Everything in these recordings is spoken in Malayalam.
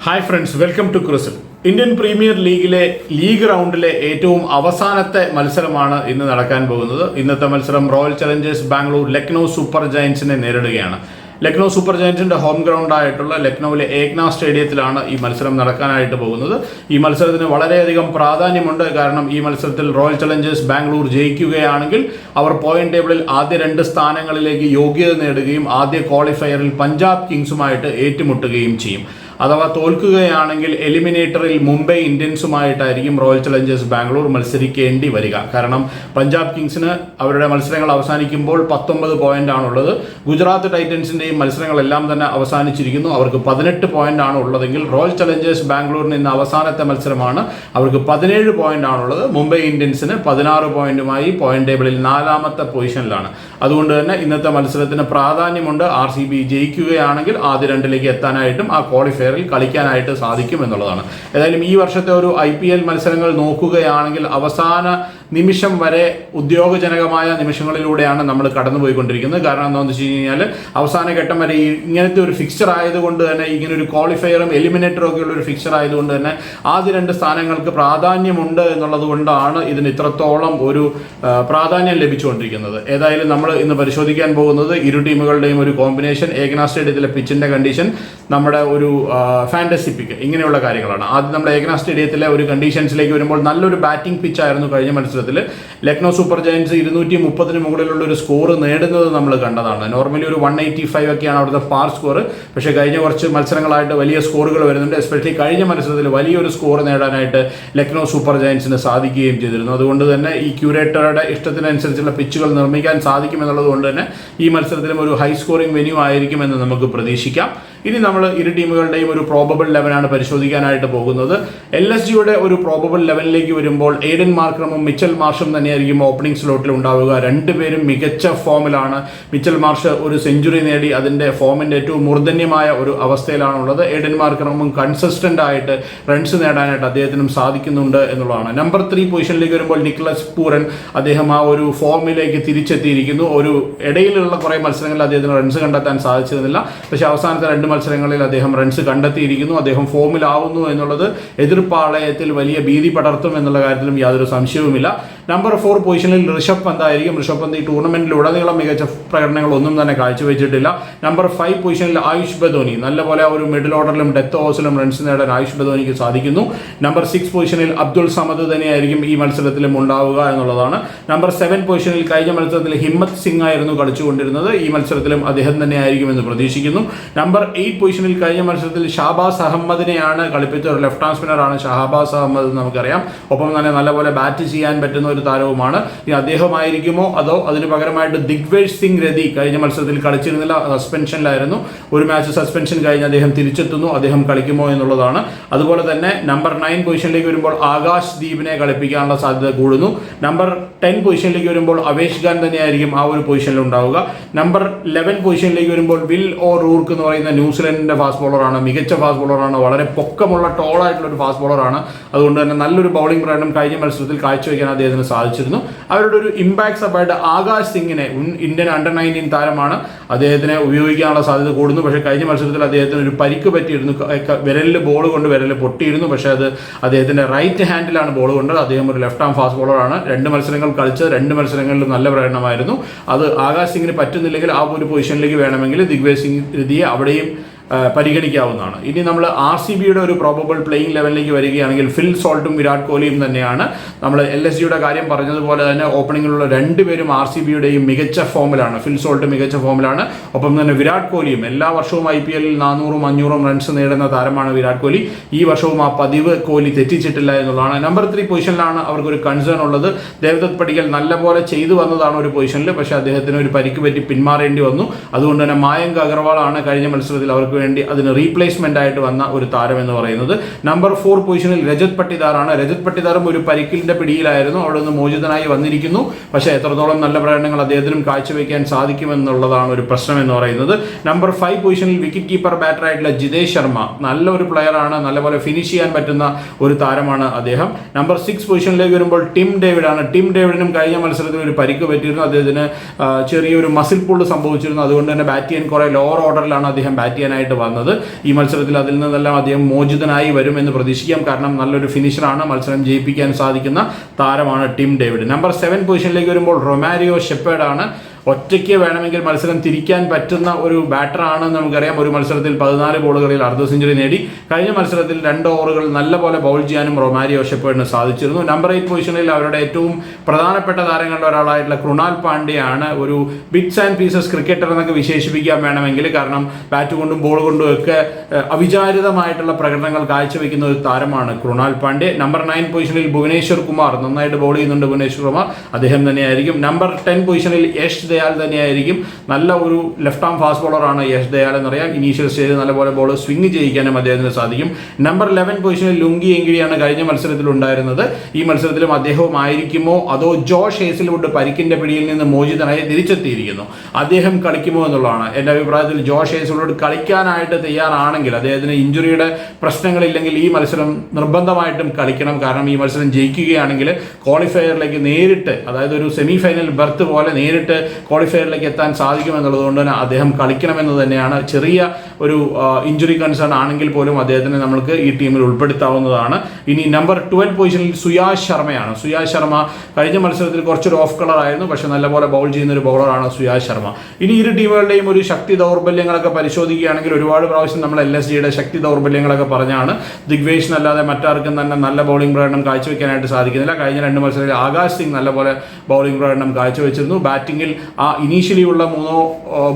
ഹായ് ഫ്രണ്ട്സ്, വെൽക്കം ടു ക്രിസിൽ. ഇന്ത്യൻ പ്രീമിയർ ലീഗ് റൗണ്ടിലെ ഏറ്റവും അവസാനത്തെ മത്സരമാണ് ഇന്ന് നടക്കാൻ പോകുന്നത്. ഇന്നത്തെ മത്സരം Royal Challengers Bangalore Lucknow super ജയൻസിനെ നേരിടുകയാണ്. ലക്നൗ സൂപ്പർ ജയൻസിന്റെ ഹോം ഗ്രൗണ്ടായിട്ടുള്ള ലക്നൌവിലെ ഏക്ന സ്റ്റേഡിയത്തിലാണ് ഈ മത്സരം നടക്കാനായിട്ട് പോകുന്നത്. ഈ മത്സരത്തിന് വളരെയധികം പ്രാധാന്യമുണ്ട്. കാരണം ഈ മത്സരത്തിൽ റോയൽ ചലഞ്ചേഴ്സ് ബാംഗ്ലൂർ ജയിക്കുകയാണെങ്കിൽ അവർ പോയിന്റ് ടേബിളിൽ ആദ്യ 2 സ്ഥാനങ്ങളിലേക്ക് യോഗ്യത നേടുകയും ആദ്യ ക്വാളിഫയറിൽ പഞ്ചാബ് കിങ്സുമായിട്ട് ഏറ്റുമുട്ടുകയും ചെയ്യും. അഥവാ തോൽക്കുകയാണെങ്കിൽ എലിമിനേറ്ററിൽ മുംബൈ ഇന്ത്യൻസുമായിട്ടായിരിക്കും റോയൽ ചലഞ്ചേഴ്സ് ബാംഗ്ലൂർ മത്സരിക്കേണ്ടി വരിക. കാരണം പഞ്ചാബ് കിങ്സിന് അവരുടെ മത്സരങ്ങൾ അവസാനിക്കുമ്പോൾ 19 പോയിന്റാണുള്ളത്. ഗുജറാത്ത് ടൈറ്റൻസിന്റെയും മത്സരങ്ങളെല്ലാം തന്നെ അവസാനിച്ചിരിക്കുന്നു. അവർക്ക് 18 പോയിന്റാണ് ഉള്ളതെങ്കിൽ റോയൽ ചലഞ്ചേഴ്സ് ബാംഗ്ലൂരിന് ഇന്ന് അവസാനത്തെ മത്സരമാണ്. അവർക്ക് 17 പോയിന്റാണുള്ളത്. മുംബൈ ഇന്ത്യൻസിന് 16 പോയിന്റുമായി പോയിന്റ് ടേബിളിൽ 4ാമത്തെ പൊസിഷനിലാണ്. അതുകൊണ്ട് തന്നെ ഇന്നത്തെ മത്സരത്തിന് പ്രാധാന്യമുണ്ട്. RCB ജയിക്കുകയാണെങ്കിൽ ആദ്യ 2ലേക്ക് എത്താനായിട്ടും ആ ക്വാളിഫയറിൽ കളിക്കാനായിട്ട് സാധിക്കും എന്നുള്ളതാണ്. ഏതായാലും ഈ വർഷത്തെ ഒരു IPL മത്സരങ്ങൾ നോക്കുകയാണെങ്കിൽ അവസാന നിമിഷം വരെ ഉദ്യോഗജനകമായ നിമിഷങ്ങളിലൂടെയാണ് നമ്മൾ കടന്നുപോയിക്കൊണ്ടിരിക്കുന്നത്. കാരണം എന്താണെന്ന് വെച്ച് കഴിഞ്ഞാൽ അവസാന ഘട്ടം വരെ ഇങ്ങനത്തെ ഒരു ഫിക്ചർ ആയതുകൊണ്ട് തന്നെ, ഇങ്ങനെ ഒരു ക്വാളിഫയറും എലിമിനേറ്ററും ഒക്കെ ഉള്ള ഒരു ഫിക്ചർ ആയതുകൊണ്ട് തന്നെ ആദ്യ 2 സ്ഥാനങ്ങൾക്ക് പ്രാധാന്യമുണ്ട് എന്നുള്ളത് കൊണ്ടാണ് ഇതിന് ഇത്രത്തോളം ഒരു പ്രാധാന്യം ലഭിച്ചുകൊണ്ടിരിക്കുന്നത്. ഏതായാലും നമ്മൾ ഇന്ന് പരിശോധിക്കാൻ പോകുന്നത് ഇരു ടീമുകളുടെയും ഒരു കോമ്പിനേഷൻ, ഏകന സ്റ്റേഡിയത്തിലെ പിച്ചിന്റെ കണ്ടീഷൻ, നമ്മുടെ ഒരു ഫാന്റസി പിക്ക്, ഇങ്ങനെയുള്ള കാര്യങ്ങളാണ്. ആദ്യം നമ്മുടെ ഏകന സ്റ്റേഡിയത്തിലെ ഒരു കണ്ടീഷൻസിലേക്ക് വരുമ്പോൾ നല്ലൊരു ബാറ്റിംഗ് പിച്ചായിരുന്നു കഴിഞ്ഞ മത്സരത്തിൽ. ലക്നൗ സൂപ്പർ ജയൻസ് 230 മുകളിലുള്ള ഒരു സ്കോർ നേടുന്നത് നമ്മൾ കണ്ടതാണ്. നോർമലി ഒരു 185 ഒക്കെയാണ് അവിടുത്തെ പാർ സ്കോർ. പക്ഷേ കഴിഞ്ഞ കുറച്ച് മത്സരങ്ങളായിട്ട് വലിയ സ്കോറുകൾ വരുന്നുണ്ട്. എസ്പെഷ്യലി കഴിഞ്ഞ മത്സരത്തിൽ വലിയൊരു സ്കോർ നേടാനായിട്ട് ലക്നൗ സൂപ്പർ ജയൻസിന് സാധിക്കുകയും ചെയ്തിരുന്നു. അതുകൊണ്ട് തന്നെ ഈ ക്യൂറേറ്ററുടെ ഇഷ്ടത്തിനനുസരിച്ചുള്ള പിച്ചുകൾ നിർമ്മിക്കാൻ സാധിക്കുമെന്നുള്ളത് കൊണ്ട് തന്നെ ഈ മത്സരത്തിലും ഒരു ഹൈ സ്കോറിംഗ് വെന്യൂ ആയിരിക്കുമെന്ന് നമുക്ക് പ്രതീക്ഷിക്കാം. ഇനി നമ്മൾ ഇരു ടീമുകളുടെയും ഒരു പ്രോബബിൾ 11 പരിശോധിക്കാനായിട്ട് പോകുന്നത്. LSGയുടെ ഒരു പ്രോബബിൾ 11ലേക്ക് വരുമ്പോൾ എയ്ഡൻ മാർക്രമും മിച്ചൽ മാർഷും തന്നെയായിരിക്കും ഓപ്പണിംഗ് സ്ലോട്ടിൽ ഉണ്ടാവുക. രണ്ടുപേരും മികച്ച ഫോമിലാണ്. മിച്ചൽ മാർഷ് ഒരു സെഞ്ചുറി നേടി അതിന്റെ ഫോമിന്റെ ഏറ്റവും മൂർധന്യമായ ഒരു അവസ്ഥയിലാണുള്ളത്. എയ്ഡൻ മാർക്രമും കൺസിസ്റ്റന്റ് ആയിട്ട് റൺസ് നേടാനായിട്ട് അദ്ദേഹത്തിനും സാധിക്കുന്നുണ്ട് എന്നുള്ളതാണ്. നമ്പർ 3 പൊസിഷനിലേക്ക് വരുമ്പോൾ നിക്കലസ് പൂരൻ, അദ്ദേഹം ആ ഒരു ഫോമിലേക്ക് തിരിച്ചെത്തിയിരിക്കുന്നു. ഒരു ഇടയിലുള്ള കുറേ മത്സരങ്ങളിൽ അദ്ദേഹത്തിന് റൺസ് കണ്ടെത്താൻ സാധിച്ചിരുന്നില്ല. പക്ഷേ അവസാനത്തെ 2 മത്സരങ്ങളിൽ അദ്ദേഹം റൺസ് കണ്ടെത്തിയിരിക്കുന്നു. അദ്ദേഹം ഫോമിലാവുന്നു എന്നുള്ളത് എതിർപ്പാളയത്തിൽ വലിയ ഭീതി പടർത്തും എന്നുള്ള കാര്യത്തിലും യാതൊരു സംശയവുമില്ല. നമ്പർ 4 പൊസിഷനിൽ ഋഷഭ് പന്ത് ആയിരിക്കും. ഋഷഭ് പന്ത് ഈ ടൂർണമെന്റിൽ ഉടനീളം മികച്ച പ്രകടനങ്ങളൊന്നും തന്നെ കാഴ്ചവെച്ചിട്ടില്ല. നമ്പർ 5 പൊസിഷനിൽ ആയുഷ് ബദോനി, നല്ലപോലെ ഒരു മിഡിൽ ഓർഡറിലും ഡെത്ത് ഓവേഴ്സിലും റൺസ് നേടാൻ ആയുഷ് ബദോനിക്ക് സാധിക്കുന്നു. നമ്പർ 6 പൊസിഷനിൽ അബ്ദുൾ സമദ് തന്നെയായിരിക്കും ഈ മത്സരത്തിലും ഉണ്ടാവുക എന്നുള്ളതാണ്. നമ്പർ 7 പൊസിഷനിൽ കഴിഞ്ഞ മത്സരത്തിൽ ഹിമ്മത്ത് സിംഗ് ആയിരുന്നു കളിച്ചുകൊണ്ടിരുന്നത്. ഈ മത്സരത്തിലും അദ്ദേഹം തന്നെയായിരിക്കും എന്ന് പ്രതീക്ഷിക്കുന്നു. നമ്പർ 8 പൊസിഷനിൽ കഴിഞ്ഞ മത്സരത്തിൽ ഷാബാസ് അഹമ്മദിനെയാണ് കളിപ്പിച്ച ഒരു ലെഫ്റ്റ് ഹാൻഡ് സ്പിന്നറാണ് ഷഹബാസ് അഹമ്മദ്, നമുക്കറിയാം. ഒപ്പം തന്നെ നല്ലപോലെ ബാറ്റ് ചെയ്യാൻ പറ്റുന്ന ഒരു താരവുമാണ്. ഇനി അദ്ദേഹമായിരിക്കുമോ അതോ അതിന് പകരമായിട്ട് ദിഗ്വേഷ് സിംഗ് രതി കഴിഞ്ഞ മത്സരത്തിൽ കളിച്ചിരുന്നില്ല, സസ്പെൻഷനിലായിരുന്നു. ഒരു മാച്ച് സസ്പെൻഷൻ കഴിഞ്ഞ് അദ്ദേഹം തിരിച്ചെത്തുന്നു. അദ്ദേഹം കളിക്കുമോ എന്നുള്ളതാണ്. അതുപോലെ തന്നെ നമ്പർ 9 പൊസിഷനിലേക്ക് വരുമ്പോൾ ആകാശ് ദീപിനെ കളിപ്പിക്കാനുള്ള സാധ്യത കൂടുന്നു. നമ്പർ 10 പൊസിഷനിലേക്ക് വരുമ്പോൾ അവേഷ് ഖാൻ തന്നെയായിരിക്കും ആ ഒരു പൊസിഷനിൽ ഉണ്ടാവുക. നമ്പർ 11 പൊസിഷനിലേക്ക് വരുമ്പോൾ വിൽ ഓ റൂർക്ക് എന്ന് പറയുന്ന ന്യൂസിലൻഡിന്റെ ഫാസ്റ്റ് ബോളറാണ്. മികച്ച ഫാസ്റ്റ് ബോളറാണ്. വളരെ പൊക്കമുള്ള ടോളായിട്ടുള്ള ഒരു ഫാസ്റ്റ് ബോളറാണ്. അതുകൊണ്ട് തന്നെ നല്ലൊരു ബൗളിംഗ് പ്രകടനം കഴിഞ്ഞ മത്സരത്തിൽ കാഴ്ചവെക്കാൻ അദ്ദേഹത്തിന് സാധിച്ചിരുന്നു. അവരുടെ ഒരു ഇമ്പാക്ട് സബായിട്ട് ആകാശ് സിംഗിനെ, ഇന്ത്യൻ അണ്ടർ 19 താരമാണ്, അദ്ദേഹത്തിനെ ഉപയോഗിക്കാനുള്ള സാധ്യത കൂടുന്നു. പക്ഷേ കഴിഞ്ഞ മത്സരത്തിൽ അദ്ദേഹത്തിന് ഒരു പരിക്ക് പറ്റിയിരുന്നു. വിരലിൽ ബോൾ കൊണ്ട് വിരൽ പൊട്ടിയിരുന്നു. പക്ഷേ അത് അദ്ദേഹത്തിന്റെ റൈറ്റ് ഹാൻഡിലാണ് ബോൾ കൊണ്ടത്. അദ്ദേഹം ഒരു ലെഫ്റ്റ് ഹാൻഡ് ഫാസ്റ്റ് ബോളറാണ്. 2 മത്സരങ്ങൾ കളിച്ചത് 2 മത്സരങ്ങളിലും നല്ല പ്രകടനമായിരുന്നു. അത് ആകാശ് സിംഗിന് പറ്റുന്നില്ലെങ്കിൽ ആ ഒരു പൊസിഷനിലേക്ക് വേണമെങ്കിൽ ദിഗ്വേഷ് സിംഗ് രതിയെ അവിടെയും പരിഗണിക്കാവുന്നതാണ്. ഇനി നമ്മൾ RCBയുടെ ഒരു പ്രോബബിൾ പ്ലേയിങ് 11ലേക്ക് വരികയാണെങ്കിൽ ഫിൽ സോൾട്ടും വിരാട് കോഹ്ലിയും തന്നെയാണ്. നമ്മൾ LSGയുടെ കാര്യം പറഞ്ഞതുപോലെ തന്നെ ഓപ്പണിങ്ങിലുള്ള 2 പേരും RCBയുടെയും മികച്ച ഫോമിലാണ്. ഫിൽ സോൾട്ട് മികച്ച ഫോമിലാണ്. ഒപ്പം തന്നെ വിരാട് കോഹ്ലിയും എല്ലാ വർഷവും IPL 400-ഉം 500-ഉം റൺസ് നേടുന്ന താരമാണ് വിരാട് കോഹ്ലി. ഈ വർഷവും ആ പതിവ് കോഹ്ലി തെറ്റിച്ചിട്ടില്ല എന്നുള്ളതാണ്. നമ്പർ 3 പൊസിഷനിലാണ് അവർക്കൊരു കൺസേൺ ഉള്ളത്. ദേവദത്ത് പടിക്കൽ നല്ലപോലെ ചെയ്തു വന്നതാണ് ഒരു പൊസിഷനിൽ. പക്ഷേ അദ്ദേഹത്തിന് ഒരു പരിക്ക് പറ്റി പിന്മാറേണ്ടി വന്നു. അതുകൊണ്ട് തന്നെ മായങ്ക് അഗർവാളാണ് കഴിഞ്ഞ മത്സരത്തിൽ അവർക്ക് വേണ്ടി അതിന് റീപ്ലേസ്മെന്റ് ആയിട്ട് വന്ന ഒരു താരം എന്ന് പറയുന്നത്. നമ്പർ 4 പൊസിഷനിൽ രജത് പട്ടിദാറാണ്. രജത് പട്ടിദാറും ഒരു പരിക്കിന്റെ പിടിയിലായിരുന്നു. അവിടെ നിന്ന് മോചിതനായി വന്നിരിക്കുന്നു. പക്ഷേ എത്രത്തോളം നല്ല പ്രകടനങ്ങൾ അദ്ദേഹത്തിനും കാഴ്ചവെക്കാൻ സാധിക്കുമെന്നുള്ളതാണ് ഒരു പ്രശ്നം എന്ന് പറയുന്നത്. നമ്പർ 5 പൊസിഷനിൽ വിക്കറ്റ് കീപ്പർ ബാറ്റർ ആയിട്ടുള്ള ജിതേഷ് ശർമ്മ, നല്ലൊരു പ്ലെയറാണ്. നല്ലപോലെ ഫിനിഷ് ചെയ്യാൻ പറ്റുന്ന ഒരു താരമാണ് അദ്ദേഹം. നമ്പർ 6 പൊസിഷനിലേക്ക് വരുമ്പോൾ ടിം ഡേവിഡ് ആണ്. ടിം ഡേവിഡിനും കഴിഞ്ഞ മത്സരത്തിൽ ഒരു പരിക്ക് പറ്റിയിരുന്നു. അദ്ദേഹത്തിന് ചെറിയൊരു മസിൽ പുള്ള് സംഭവിച്ചിരുന്നു. അതുകൊണ്ട് തന്നെ ബാറ്റ് ചെയ്യാൻ കുറെ ലോവർ ഓർഡറിലാണ് അദ്ദേഹം ബാറ്റ് ചെയ്യാനായിട്ട് കളിക്കാനായിട്ട് വന്നത്. ഈ മത്സരത്തിൽ അതിൽ നിന്നെല്ലാം അദ്ദേഹം മോചിതനായി വരുമെന്ന് പ്രതീക്ഷിക്കാം. കാരണം നല്ലൊരു ഫിനിഷറാണ്, മത്സരം ജയിപ്പിക്കാൻ സാധിക്കുന്ന താരമാണ് ടിം ഡേവിഡ്. നമ്പർ 7 പൊസിഷനിലേക്ക് വരുമ്പോൾ റൊമാരിയോ ഷെപ്പേർഡാണ്. ഒറ്റയ്ക്ക് വേണമെങ്കിൽ മത്സരം തിരിക്കാൻ പറ്റുന്ന ഒരു ബാറ്ററാണെന്ന് നമുക്കറിയാം. ഒരു മത്സരത്തിൽ 14 ബോളുകളിൽ അർദ്ധ സെഞ്ചുറി നേടി. കഴിഞ്ഞ മത്സരത്തിൽ 2 ഓവറുകൾ നല്ലപോലെ ബൗൾ ചെയ്യാനും റൊമാരിയോ ഷെപ്പേർഡിന് സാധിച്ചിരുന്നു. നമ്പർ 8 പൊസിഷനിൽ അവരുടെ ഏറ്റവും പ്രധാനപ്പെട്ട താരങ്ങളുടെ ഒരാളായിട്ടുള്ള കൃണാൽ പാണ്ഡ്യയാണ്. ഒരു ബിറ്റ്സ് ആൻഡ് പീസസ് ക്രിക്കറ്റർ എന്നൊക്കെ വിശേഷിപ്പിക്കാൻ വേണമെങ്കിൽ, കാരണം ബാറ്റ് കൊണ്ടും ബോൾ കൊണ്ടും ഒക്കെ അവിചാരിതമായിട്ടുള്ള പ്രകടനങ്ങൾ കാഴ്ചവെക്കുന്ന ഒരു താരമാണ് കൃണാൽ പാണ്ഡ്യ. നമ്പർ 9 പൊസിഷനിൽ ഭുവനേശ്വർ കുമാർ, നന്നായിട്ട് ബോൾ ചെയ്യുന്നുണ്ട് ഭുവനേശ്വർ കുമാർ, അദ്ദേഹം തന്നെയായിരിക്കും. നമ്പർ 10 പൊസിഷനിൽ യശ് ദയാൽ തന്നെയായിരിക്കും. നല്ല ഒരു ലെഫ്റ്റ് ആം ഫാസ്റ്റ് ബോളറാണ് യശ് ദയാൽ എന്നറിയാം. ഇനീഷ്യൽ സ്റ്റേജിൽ നല്ലപോലെ ബോൾ സ്വിംഗ് ചെയ്യിക്കാനും അദ്ദേഹത്തിന് സാധിക്കും. നമ്പർ 11 പൊസിഷനിൽ ലുങ്കി എങ്കിരിയാണ് കഴിഞ്ഞ മത്സരത്തിൽ ഉണ്ടായിരുന്നത്. ഈ മത്സരത്തിലും അദ്ദേഹവും ആയിരിക്കുമോ അതോ ജോഷ് ഹേസിൽവുഡ് പരിക്കിന്റെ പിടിയിൽ നിന്ന് മോചിതനായി തിരിച്ചെത്തിയിരിക്കുന്നു, അദ്ദേഹം കളിക്കുമോ എന്നുള്ളതാണ് എൻ്റെ അഭിപ്രായത്തിൽ. ജോഷ് ഹേസിൽവുഡ് കളിക്കാനായിട്ട് തയ്യാറാണെങ്കിൽ, അദ്ദേഹത്തിന് ഇഞ്ചുറിയുടെ പ്രശ്നങ്ങളില്ലെങ്കിൽ ഈ മത്സരം നിർബന്ധമായിട്ടും കളിക്കണം. കാരണം ഈ മത്സരം ജയിക്കുകയാണെങ്കിൽ ക്വാളിഫയറിലേക്ക് നേരിട്ട്, അതായത് ഒരു സെമി ഫൈനൽ ബർത്ത് പോലെ നേരിട്ട് ക്വാളിഫയറിലേക്ക് എത്താൻ സാധിക്കുമെന്നുള്ളതുകൊണ്ട് തന്നെ അദ്ദേഹം കളിക്കണമെന്ന് തന്നെയാണ്. ചെറിയ ഒരു ഇഞ്ചുറി കൺസേൺ ആണെങ്കിൽ പോലും അദ്ദേഹത്തിനെ നമുക്ക് ഈ ടീമിൽ ഉൾപ്പെടുത്താവുന്നതാണ്. ഇനി നമ്പർ 12 പൊസിഷനിൽ സുയാഷ് ശർമ്മയാണ്. സുയാഷ് ശർമ്മ കഴിഞ്ഞ മത്സരത്തിൽ കുറച്ചൊരു ഓഫ് കളർ ആയിരുന്നു, പക്ഷെ നല്ലപോലെ ബൗൾ ചെയ്യുന്ന ഒരു ബൗളറാണ് സുയാഷ് ശർമ്മ. ഇനി ഇരു ടീമുകളുടെയും ഒരു ശക്തി ദൗർബല്യങ്ങളൊക്കെ പരിശോധിക്കുകയാണെങ്കിൽ ഒരുപാട് പ്രാവശ്യം നമ്മൾ LSGയുടെ ശക്തി ദൗർബല്യങ്ങളൊക്കെ പറഞ്ഞാണ്. ദിഗ്വേഷിനല്ലാതെ മറ്റാർക്കും തന്നെ നല്ല ബൗളിംഗ് പ്രകടനം കാഴ്ചവെക്കാനായിട്ട് സാധിക്കുന്നില്ല. കഴിഞ്ഞ 2 മത്സരത്തിൽ ആകാശ് സിംഗ് നല്ലപോലെ ബൗളിംഗ് പ്രകടനം കാഴ്ചവെച്ചിരുന്നു. ബാറ്റിംഗിൽ ആ ഇനീഷ്യലി ഉള്ള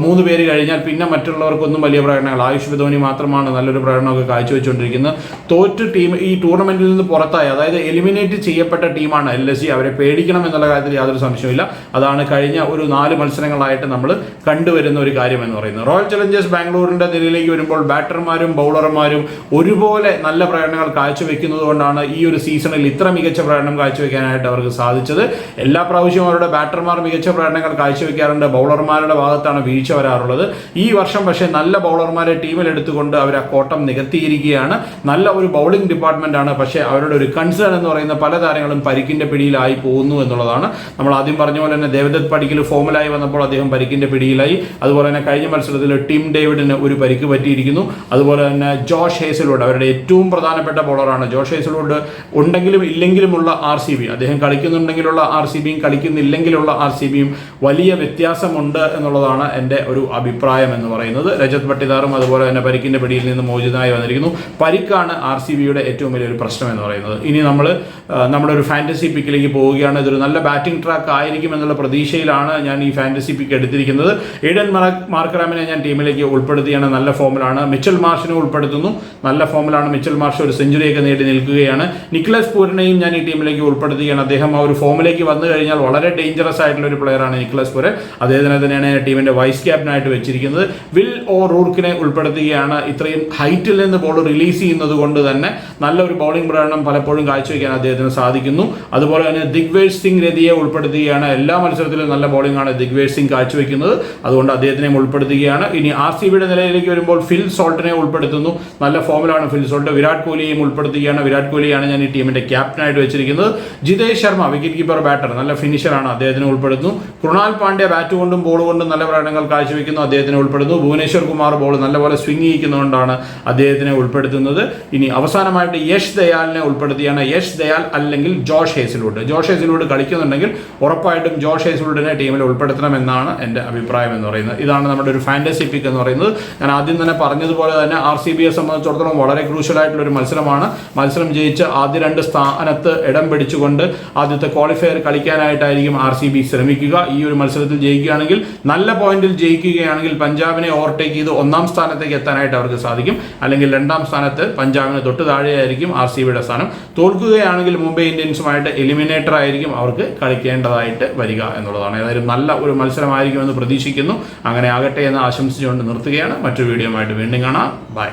3 പേര് കഴിഞ്ഞാൽ പിന്നെ മറ്റുള്ളവർക്കൊന്നും വലിയ പ്രകടനങ്ങൾ, ആയുഷ് ധോണി മാത്രമാണ് നല്ലൊരു പ്രകടനമൊക്കെ കാഴ്ചവെച്ചുകൊണ്ടിരിക്കുന്നത്. തോറ്റ് ടീം ഈ ടൂർണമെന്റിൽ നിന്ന് പുറത്തായി, അതായത് എലിമിനേറ്റ് ചെയ്യപ്പെട്ട ടീമാണ് LSG. അവരെ പേടിക്കണം എന്നുള്ള കാര്യത്തിൽ യാതൊരു സംശയമില്ല. അതാണ് കഴിഞ്ഞ ഒരു 4 മത്സരങ്ങളായിട്ട് നമ്മൾ കണ്ടുവരുന്ന ഒരു കാര്യം എന്ന് പറയുന്നത്. റോയൽ ചലഞ്ചേഴ്സ് ബാംഗ്ലൂരിന്റെ നിലയിലേക്ക് വരുമ്പോൾ ബാറ്റർമാരും ബൗളർമാരും ഒരുപോലെ നല്ല പ്രകടനങ്ങൾ കാഴ്ചവെക്കുന്നത് കൊണ്ടാണ് ഈ ഒരു സീസണിൽ ഇത്ര മികച്ച പ്രകടനം കാഴ്ചവെക്കാനായിട്ട് അവർക്ക് സാധിച്ചത്. എല്ലാ പ്രാവശ്യവും അവരുടെ ബാറ്റർമാർ മികച്ച പ്രകടനങ്ങൾ കാഴ്ചവെക്കാറുണ്ട്, ബൗളർമാരുടെ ഭാഗത്താണ് വീഴ്ച വരാറുള്ളത്. ഈ വർഷം പക്ഷേ നല്ല ബൗളർമാരെ ടീമിൽ എടുത്തുകൊണ്ട് അവർ ആ കോട്ടം നികത്തിയിരിക്കുകയാണ്. നല്ല ഒരു ബൗളിംഗ് ഡിപ്പാർട്ട്മെന്റ് ആണ്. പക്ഷേ അവരുടെ ഒരു കൺസേൺ എന്ന് പറയുന്ന പല താരങ്ങളും പരിക്കിന്റെ പിടിയിലായി പോകുന്നു എന്നുള്ളതാണ്. നമ്മൾ ആദ്യം പറഞ്ഞ പോലെ തന്നെ ദേവദത്ത് പടിക്കൽ ഫോമിലായി വന്നപ്പോൾ അദ്ദേഹം പരിക്കിന്റെ പിടിയിലായി. അതുപോലെ തന്നെ കഴിഞ്ഞ മത്സരത്തിൽ ടിം ഡേവിഡിന് ഒരു പരിക്ക് പറ്റിയിരിക്കുന്നു. അതുപോലെ തന്നെ ജോഷ് ഹേസൽവുഡ് അവരുടെ ഏറ്റവും പ്രധാനപ്പെട്ട ബൗളറാണ്. ജോഷ് ഹേസൽവുഡ് ഉണ്ടെങ്കിലും ഇല്ലെങ്കിലുമുള്ള RCB, അദ്ദേഹം കളിക്കുന്നുണ്ടെങ്കിലുള്ള RCBയും കളിക്കുന്നില്ലെങ്കിലുള്ള RCBയും വലിയ വ്യത്യാസമുണ്ട് എന്നുള്ളതാണ് എൻ്റെ ഒരു അഭിപ്രായം എന്ന് പറയുന്നത്. രജത് പട്ടിദാറും അതുപോലെ തന്നെ പരിക്കിന്റെ പിടിയിൽ നിന്ന് മോചിതനായി വന്നിരിക്കുന്നു. പരിക്കാണ് RCBയുടെ ഏറ്റവും വലിയൊരു പ്രശ്നം എന്ന് പറയുന്നത്. ഇനി നമ്മൾ നമ്മുടെ ഒരു ഫാന്റസി പിക്കിലേക്ക് പോവുകയാണ്. ഇതൊരു നല്ല ബാറ്റിംഗ് ട്രാക്ക് ആയിരിക്കും എന്നുള്ള പ്രതീക്ഷയിലാണ് ഞാൻ ഈ ഫാന്റസി പിക്ക് എടുത്തിരിക്കുന്നത്. എയ്ഡൻ മാർക്കറാമിനെ ഞാൻ ടീമിലേക്ക് ഉൾപ്പെടുത്തിയാണ്, നല്ല ഫോമിലാണ്. മിച്ചൽ മാർഷിനെ ഉൾപ്പെടുത്തുന്നു, നല്ല ഫോമിലാണ്. മിച്ചൽ മാർഷ് ഒരു സെഞ്ചുറിയൊക്കെ നേടി നിൽക്കുകയാണ്. നിക്കലസ് പൂരനെയും ഞാൻ ഈ ടീമിലേക്ക് ഉൾപ്പെടുത്തുകയാണ്. അദ്ദേഹം ആ ഒരു ഫോമിലേക്ക് വന്നു കഴിഞ്ഞാൽ വളരെ ഡേഞ്ചറസ് ആയിട്ടുള്ള ഒരു പ്ലെയറാണ് നിക്കലസ് പൂരൻ. അദ്ദേഹത്തിനെ തന്നെയാണ് ടീമിന്റെ വൈസ് ക്യാപ്റ്റനായിട്ട് വെച്ചിരിക്കുന്നത്. വിൽ ഓ റൂർക്കിനെ ഉൾപ്പെടുത്തുകയാണ്. ഇത്രയും ഹൈറ്റിൽ നിന്ന് ബോൾ റിലീസ് ചെയ്യുന്നത് കൊണ്ട് തന്നെ നല്ലൊരു ബൗളിംഗ് പ്രകടനം പലപ്പോഴും കാഴ്ചവെക്കാൻ അദ്ദേഹത്തിന് സാധിക്കുന്നു. അതുപോലെ തന്നെ ദിഗ്വേഷ് സിംഗ് രതിയെ ഉൾപ്പെടുത്തുകയാണ്. എല്ലാ മത്സരത്തിലും നല്ല ബൗളിംഗ് ആണ് ദിഗ്വേഷ് സിംഗ് കാഴ്ചവെക്കുന്നത്, അതുകൊണ്ട് അദ്ദേഹത്തിനെ ഉൾപ്പെടുത്തുകയാണ്. ഇനി RCBയുടെ നിലയിലേക്ക് വരുമ്പോൾ ഫിൽ സോൾട്ടിനെ ഉൾപ്പെടുത്തുന്നു, നല്ല ഫോമിലാണ് ഫിൽ സോൾട്ട്. വിരാട് കോഹ്ലിയെയും ഉൾപ്പെടുത്തുകയാണ്. വിരാട് കോഹ്ലിയാണ് ഞാൻ ഈ ടീമിന്റെ ക്യാപ്റ്റനായിട്ട് വെച്ചിരിക്കുന്നത്. Jitesh Sharma wicket keeper batter, നല്ല ഫിനിഷറാണ്, അദ്ദേഹത്തിനെ ഉൾപ്പെടുത്തുന്നു. കൃണാൽ പാണ്ഡ്യ ബാറ്റ് കൊണ്ടും ബോൾ കൊണ്ടും നല്ല പ്രകടനങ്ങൾ കാഴ്ചവെക്കുന്നു, അദ്ദേഹത്തിനെ ഉൾപ്പെടുന്നു. ഭുവനേശ്വർ കുമാർ ബോൾ നല്ലപോലെ സ്വിംഗ് ചെയ്യിക്കുന്നതുകൊണ്ടാണ് അദ്ദേഹത്തിനെ ഉൾപ്പെടുത്തുന്നത്. ഇനി അവസാനമായിട്ട് യശ് ദയാലിനെ ഉൾപ്പെടുത്തിയാണ്. യശ് ദയാൽ അല്ലെങ്കിൽ ജോഷ് ഹേസൽവുഡ്. ജോഷ് ഹേസൽവുഡ് കളിക്കുന്നുണ്ടെങ്കിൽ ഉറപ്പായിട്ടും ജോഷ് ഹേസൽവുഡിനെ ടീമിൽ ഉൾപ്പെടുത്തണമെന്നാണ് എൻ്റെ അഭിപ്രായം എന്ന് പറയുന്നത്. ഇതാണ് നമ്മുടെ ഒരു ഫാന്റസി പിക്ക് എന്ന് പറയുന്നത്. ഞാൻ ആദ്യം തന്നെ പറഞ്ഞതുപോലെ തന്നെ RCBയെ സംബന്ധിച്ചിടത്തോളം വളരെ ക്രൂഷ്യൽ ആയിട്ടുള്ള ഒരു മത്സരമാണ്. മത്സരം ജയിച്ച് ആദ്യ 2 സ്ഥാനത്ത് ഇടം പിടിച്ചുകൊണ്ട് ആദ്യത്തെ ക്വാളിഫയർ കളിക്കാനായിട്ടായിരിക്കും RCB ശ്രമിക്കുക. ഈ ഒരു മത്സരത്തിൽ ജയിക്കുകയാണെങ്കിൽ, നല്ല പോയിന്റിൽ ജയിക്കുകയാണെങ്കിൽ പഞ്ചാബിനെ ഓവർടേക്ക് ചെയ്ത് 1ാം സ്ഥാനത്തേക്ക് എത്താനായിട്ട് അവർക്ക് സാധിക്കും. അല്ലെങ്കിൽ 2ാം സ്ഥാനത്ത് പഞ്ചാബിന് തൊട്ട് താഴെയായിരിക്കും RCBയുടെ സ്ഥാനം. തോൽക്കുകയാണെങ്കിൽ മുംബൈ ഇന്ത്യൻസുമായിട്ട് എലിമിനേറ്റർ ആയിരിക്കും അവർക്ക് കളിക്കേണ്ടതായിട്ട് വരിക എന്നുള്ളതാണ്. ഏതായാലും നല്ല ഒരു മത്സരമായിരിക്കുമെന്ന് പ്രതീക്ഷിക്കുന്നു. അങ്ങനെ ആകട്ടെ എന്ന് ആശംസിച്ചുകൊണ്ട് നിർത്തുകയാണ്. മറ്റൊരു വീഡിയോ ആയിട്ട് വീണ്ടും കാണാം. ബൈ.